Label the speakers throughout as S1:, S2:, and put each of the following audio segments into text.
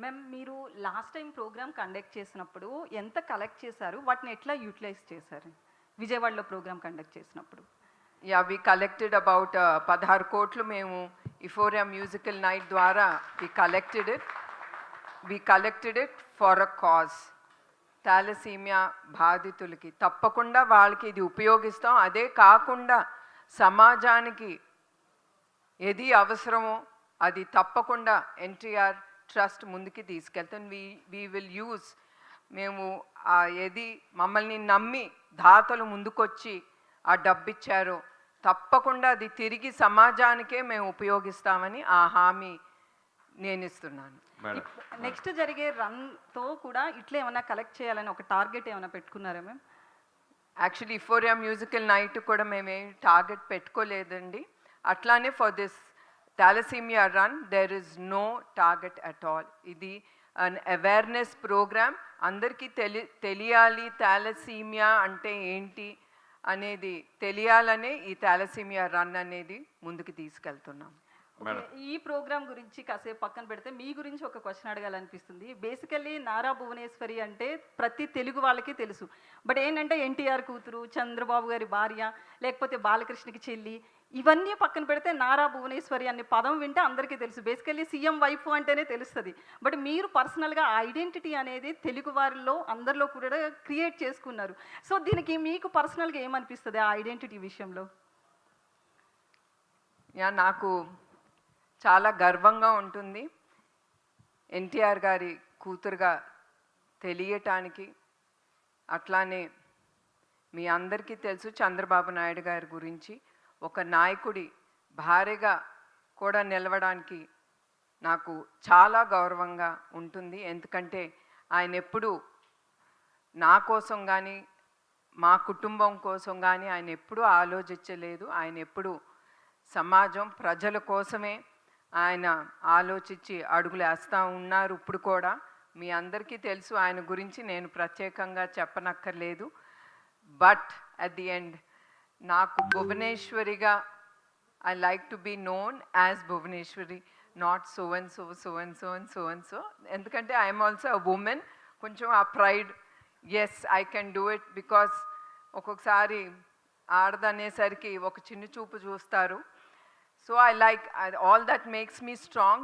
S1: Ma'am మీరు last time programme conduct చేసినప్పుడు ఎంత కలెక్ట్ చేశారు, వాటిని ఎట్లా యూటిలైజ్ చేశారు విజయవాడలో ప్రోగ్రామ్ కండక్ట్ చేసినప్పుడు?
S2: యా వి కలెక్టెడ్ అబౌట్ 16 కోట్లు మేము ఇఫోరియా మ్యూజికల్ నైట్ ద్వారా we collected it for a cause. Thalassemia బాధితులకి తప్పకుండా వాళ్ళకి ఇది ఉపయోగిస్తాం. అదే కాకుండా సమాజానికి ఏది అవసరమో అది తప్పకుండా ఎన్టీఆర్ ట్రస్ట్ ముందుకి తీసుకెళ్తాం. వీ విల్ యూజ్ మేము ఏది మమ్మల్ని నమ్మి దాతలు ముందుకొచ్చి ఆ డబ్బు ఇచ్చారో తప్పకుండా అది తిరిగి సమాజానికే మేము ఉపయోగిస్తామని ఆ హామీ నేను ఇస్తున్నాను.
S1: నెక్స్ట్ జరిగే రన్తో కూడా ఇట్లా ఏమైనా కలెక్ట్ చేయాలని ఒక టార్గెట్ ఏమైనా పెట్టుకున్నారా ma'am?
S2: Actually euphoria musical night కూడా మేమేం టార్గెట్ పెట్టుకోలేదండి. అట్లానే for this thalassemia run there is no target at all. ఇది అన్ అవేర్నెస్ ప్రోగ్రామ్. అందరికీ తెలియాలి థాలసీమియా అంటే ఏంటి అనేది తెలియాలనే ఈ థాలసీమియా రన్ అనేది ముందుకు తీసుకెళ్తున్నాం.
S1: ఈ ప్రోగ్రామ్ గురించి కాసేపు పక్కన పెడితే మీ గురించి ఒక క్వశ్చన్ అడగాలనిపిస్తుంది. బేసికల్లీ నారా భువనేశ్వరి అంటే ప్రతి తెలుగు వాళ్ళకి తెలుసు. బట్ ఏంటంటే ఎన్టీఆర్ కూతురు, చంద్రబాబు గారి భార్య, లేకపోతే బాలకృష్ణకి చెల్లి, ఇవన్నీ పక్కన పెడితే నారా భువనేశ్వరి అనే పదం వింటే అందరికీ తెలుసు. బేసికల్లీ సీఎం వైఫ్ అంటేనే తెలుస్తుంది. బట్ మీరు పర్సనల్గా ఐడెంటిటీ అనేది తెలుగు వారిలో అందరిలో కూడా క్రియేట్ చేసుకున్నారు. సో దీనికి మీకు పర్సనల్గా ఏమనిపిస్తుంది ఆ ఐడెంటిటీ విషయంలో?
S2: నాకు చాలా గర్వంగా ఉంటుంది ఎన్టీఆర్ గారి కూతురుగా తెలియటానికి. అట్లానే మీ అందరికీ తెలుసు చంద్రబాబు నాయుడు గారి గురించి. ఒక నాయకుడి భార్యగా కూడా నిలవడానికి నాకు చాలా గౌరవంగా ఉంటుంది. ఎందుకంటే ఆయన ఎప్పుడూ నా కోసం కానీ మా కుటుంబం కోసం కానీ ఆయన ఎప్పుడూ ఆలోచించలేదు. ఆయన ఎప్పుడూ సమాజం ప్రజల కోసమే ఆయన ఆలోచించి అడుగులు వేస్తూ ఉన్నారు. ఇప్పుడు కూడా మీ అందరికీ తెలుసు ఆయన గురించి, నేను ప్రత్యేకంగా చెప్పనక్కర్లేదు. బట్ అట్ ది ఎండ్ నాకు భువనేశ్వరిగా I like to be known as Bhuvaneswari, not so and so so and so and so and so. ఎందుకంటే ఐఎమ్ ఆల్సో అ ఉమెన్. కొంచెం ఆ pride, yes I can do it. Because ఒక్కొక్కసారి ఆడదనేసరికి ఒక చిన్న చూపు చూస్తారు. So I like all that makes me strong,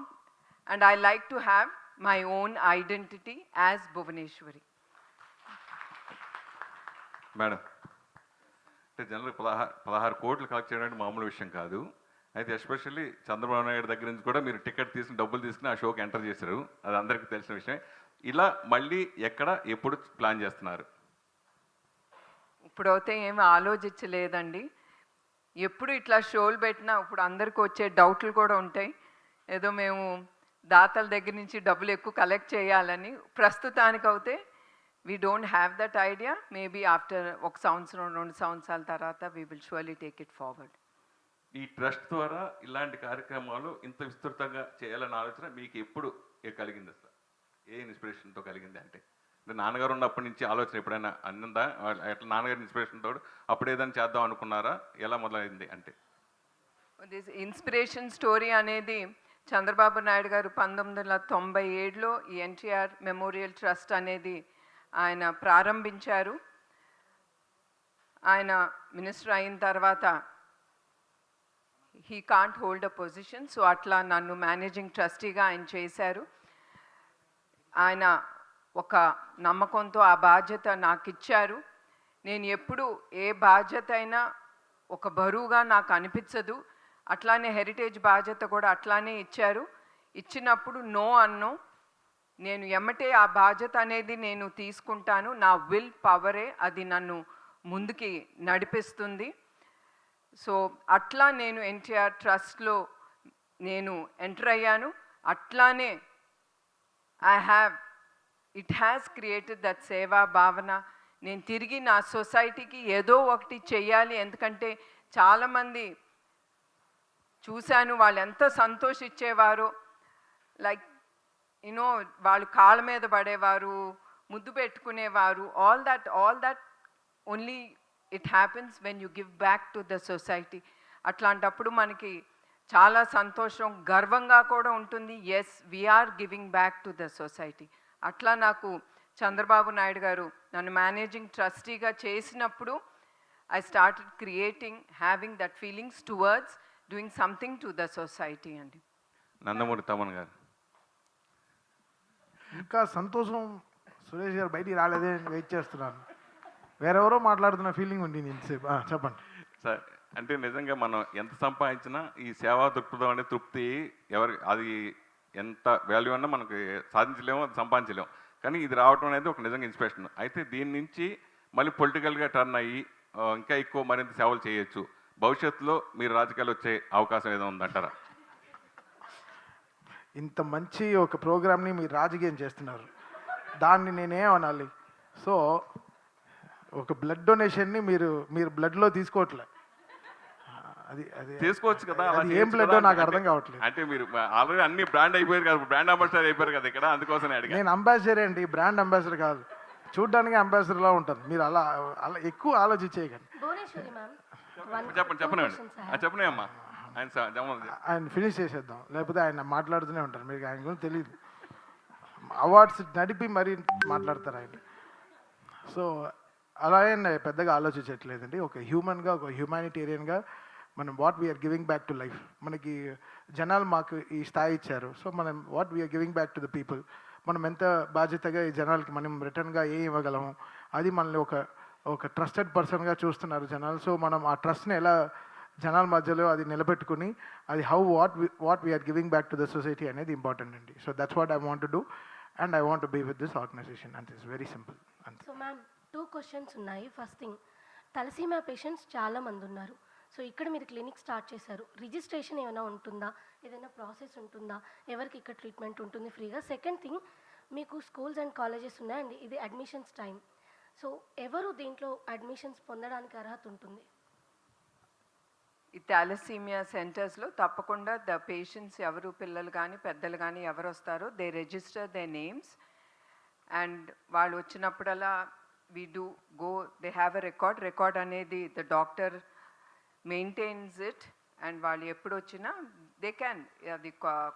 S2: and I like to have my own identity as Bhuvaneshwari.
S3: Madam, అంటే జనరల్ 16 కోట్లు కలెక్ట్ చేయడం అంటే మామూలు విషయం కాదు. అయితే ఎస్పెషల్లీ చంద్రబాబు నాయుడు దగ్గర నుంచి కూడా మీరు టికెట్ తీసుకుని డబ్బులు తీసుకుని ఆ షోకి ఎంటర్ చేశారు. అది అందరికీ తెలిసిన విషయం. ఇలా మళ్ళీ ఎక్కడ ఎప్పుడు ప్లాన్ చేస్తున్నారు?
S2: ఇప్పుడైతే ఏమి ఆలోచించలేదండి. ఎప్పుడు ఇట్లా షోలు పెట్టినా ఇప్పుడు అందరికి వచ్చే డౌట్లు కూడా ఉంటాయి. ఏదో మేము దాతల దగ్గర నుంచి డబ్బులు ఎక్కువ కలెక్ట్ చేయాలని. ప్రస్తుతానికి అయితే we don't have that idea. Maybe after 1 సంవత్సరం 2 సంవత్సరాల తర్వాత we will surely take it forward.
S3: ఈ ట్రస్ట్ ద్వారా ఇలాంటి కార్యక్రమాలు ఇంత విస్తృతంగా చేయాలన్న ఆలోచన మీకు ఎప్పుడు కలిగింది? అసలు ఏ ఇన్స్పిరేషన్తో కలిగింది? అంటే నాన్నగారు ఉన్నప్పటి నుంచి ఆలోచన ఎప్పుడైనా అందా? ఎట్లా నాన్నగారి ఇన్స్పిరేషన్తో అప్పుడు ఏదైనా చేద్దాం అనుకున్నారా? ఎలా మొదలైంది? అంటే
S2: దిస్ ఇన్స్పిరేషన్ స్టోరీ అనేది చంద్రబాబు నాయుడు గారు 1997లో ఈ ఎన్టీఆర్ మెమోరియల్ ట్రస్ట్ అనేది ఆయన ప్రారంభించారు. ఆయన మినిస్టర్ అయిన తర్వాత he can't hold a position. So అట్లా నన్ను మేనేజింగ్ ట్రస్టీగా ఆయన చేశారు. ఆయన ఒక నమ్మకంతో ఆ బాధ్యత నాకు ఇచ్చారు. నేను ఎప్పుడు ఏ బాధ్యత అయినా ఒక బరువుగా నాకు అనిపించదు. అట్లానే హెరిటేజ్ బాధ్యత కూడా అట్లానే ఇచ్చారు. ఇచ్చినప్పుడు నో అన్నో, నేను ఎమ్మటే ఆ బాధ్యత అనేది నేను తీసుకుంటాను. నా విల్ పవరే అది నన్ను ముందుకి నడిపిస్తుంది. సో అట్లా నేను ఎన్టీఆర్ ట్రస్ట్లో నేను ఎంటర్ అయ్యాను. అట్లానే ఇట్ హ్యాస్ క్రియేటెడ్ దట్ సేవా భావన. నేను తిరిగి నా సొసైటీకి ఏదో ఒకటి చెయ్యాలి. ఎందుకంటే చాలామంది చూశాను, వాళ్ళు ఎంత సంతోషించేవారో. లైక్ యూనో వాళ్ళు కాళ్ళ మీద పడేవారు, ముద్దు పెట్టుకునేవారు. All that only it happens when you give back to the society. అట్లాంటప్పుడు మనకి చాలా సంతోషం, గర్వంగా కూడా ఉంటుంది. Yes, we are giving back to the society. అట్లా నాకు చంద్రబాబు నాయుడు గారు నన్ను మేనేజింగ్ ట్రస్టీగా చేసినప్పుడు I started creating, having that feelings towards doing something to the society అండి.
S3: నందమూరి తమన్ గారు.
S4: ఇంకా సంతోషం సురేష్ గారు బయటికి రాలేదే అని వెయిట్ చేస్తున్నాను. వేరెవరో మాట్లాడుతున్న ఫీలింగ్ ఉంది ఇంతసేపు. చెప్పండి
S3: సార్. అంటే నిజంగా మనం ఎంత సంపాదించినా ఈ సేవా దృక్పథం అనే తృప్తి అది ఎంత వాల్యూ అన్నా మనకి సాధించలేము, అది సంపాదించలేము. కానీ ఇది రావడం అనేది ఒక నిజంగా ఇన్స్పిరేషన్. అయితే దీని నుంచి మళ్ళీ పొలిటికల్గా టర్న్ అయ్యి ఇంకా ఎక్కువ మరింత సేవలు చేయొచ్చు. భవిష్యత్తులో మీరు రాజకీయాలు వచ్చే అవకాశం ఏదో ఉందంటారా?
S4: ఇంత మంచి ఒక ప్రోగ్రామ్ని మీరు రాజకీయం చేస్తున్నారు, దాన్ని నేనేమనాలి? సో ఒక బ్లడ్ డొనేషన్ని మీరు బ్లడ్లో తీసుకోవట్లే, అది అది
S3: తీసుకోవచ్చు కదా.
S4: అది ఏం బ్లడ్ నాకు అర్థం కావట్లేదు.
S3: అంటే మీరు ఆల్రెడీ అన్ని బ్రాండ్ అయిపోయారు కదా, బ్రాండ్ అంబాసిడర్ అయిపోయారు కదా ఇక్కడ, అందుకోసమే అడిగాను.
S4: నేను అంబాసిడర్ అండి, బ్రాండ్ అంబాసిడర్ కాదు. చూడ్డానికి అంబాసిడర్లా ఉంటారు. మీరు అలా అలా ఎక్కువ ఆలోచించేయకండి.
S5: భువనేశ్వరి మ్యామ్,
S3: చెప్పండి చెప్పండి అమ్మా.
S4: ఆయన ఫినిష్ చేసేద్దాం, లేకపోతే ఆయన మాట్లాడుతూనే ఉంటారు. మీకు ఆయన గురించి తెలియదు. అవార్డ్స్ నడిపి మరీ మాట్లాడతారు ఆయన. సో అలాగే పెద్దగా ఆలోచించట్లేదండి. ఒక హ్యూమన్గా, ఒక హ్యూమానిటేరియన్గా మనం what we are giving back to life. మనకి జనాలు మాకు ఈ స్థాయి ఇచ్చారు. సో మనం what we are giving back to the people. మనం ఎంత బాధ్యతగా ఈ జనాలకి మనం రిటర్న్గా ఏం ఇవ్వగలము, అది మనల్ని ఒక ట్రస్టెడ్ పర్సన్గా చూస్తున్నారు జనాలు. సో మనం ఆ ట్రస్ట్ని ఎలా జనాల మధ్యలో అది నిలబెట్టుకుని, అది what we are giving back to the society అనేది ఇంపార్టెంట్ అండి. So that's what I want to do and I want to be with this organization. And it's very simple అంతే.
S5: సో మ్యామ్ 2 క్వశ్చన్స్ ఉన్నాయి. ఫస్ట్ థింగ్, తలసీమా పేషెంట్స్ చాలా మంది ఉన్నారు. So ఇక్కడ మీరు clinic start చేశారు, రిజిస్ట్రేషన్ ఏమైనా ఉంటుందా, ఏదైనా ప్రాసెస్ ఉంటుందా, ఎవరికి ఇక్కడ ట్రీట్మెంట్ ఉంటుంది ఫ్రీగా? సెకండ్ థింగ్, మీకు స్కూల్స్ అండ్ కాలేజెస్ ఉన్నాయండి, ఇది అడ్మిషన్స్ టైం. సో ఎవరు దీంట్లో అడ్మిషన్స్ పొందడానికి అర్హత ఉంటుంది?
S2: ఈ థాలసీమియా సెంటర్స్లో తప్పకుండా ద పేషెంట్స్ ఎవరు, పిల్లలు కానీ పెద్దలు కానీ ఎవరు వస్తారో they register they names. And వాళ్ళు వచ్చినప్పుడల్లా we do go, they have a record అనేది the doctor maintains it. And వాళ్ళు ఎప్పుడు వచ్చినా దే క్యాన్, అది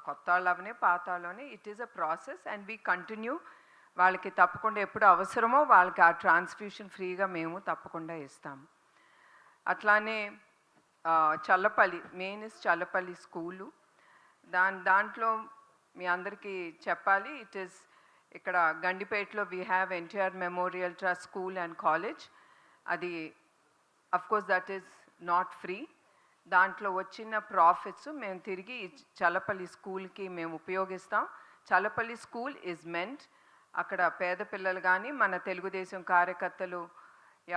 S2: కొత్త వాళ్ళవనే పాత వాళ్ళనే, it is a process and we continue. వాళ్ళకి తప్పకుండా ఎప్పుడు అవసరమో వాళ్ళకి ఆ ట్రాన్స్ఫ్యూషన్ ఫ్రీగా మేము తప్పకుండా ఇస్తాము. అట్లానే Challapalli, main is Challapalli school. దాంట్లో మీ అందరికీ చెప్పాలి, ఇట్ ఈస్ ఇక్కడ గండిపేటలో we have NTR memorial trust school and college. అది of course that is not free. దాంట్లో వచ్చిన ప్రాఫిట్స్ మేము తిరిగి చల్లపల్లి స్కూల్కి మేము ఉపయోగిస్తాం. చల్లపల్లి స్కూల్ ఈజ్ మెంట్, అక్కడ పేద పిల్లలు కానీ మన తెలుగుదేశం కార్యకర్తలు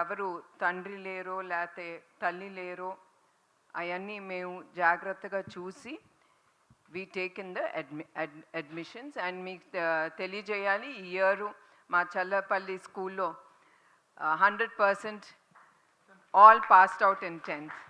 S2: ఎవరు తండ్రి లేరో లేకపోతే తల్లి లేరో అవన్నీ మేము జాగ్రత్తగా చూసి we take in the admissions. And మీకు తెలియజేయాలి, ఈ ఇయర్ మా చల్లపల్లి స్కూల్లో 100% all passed out in 10th.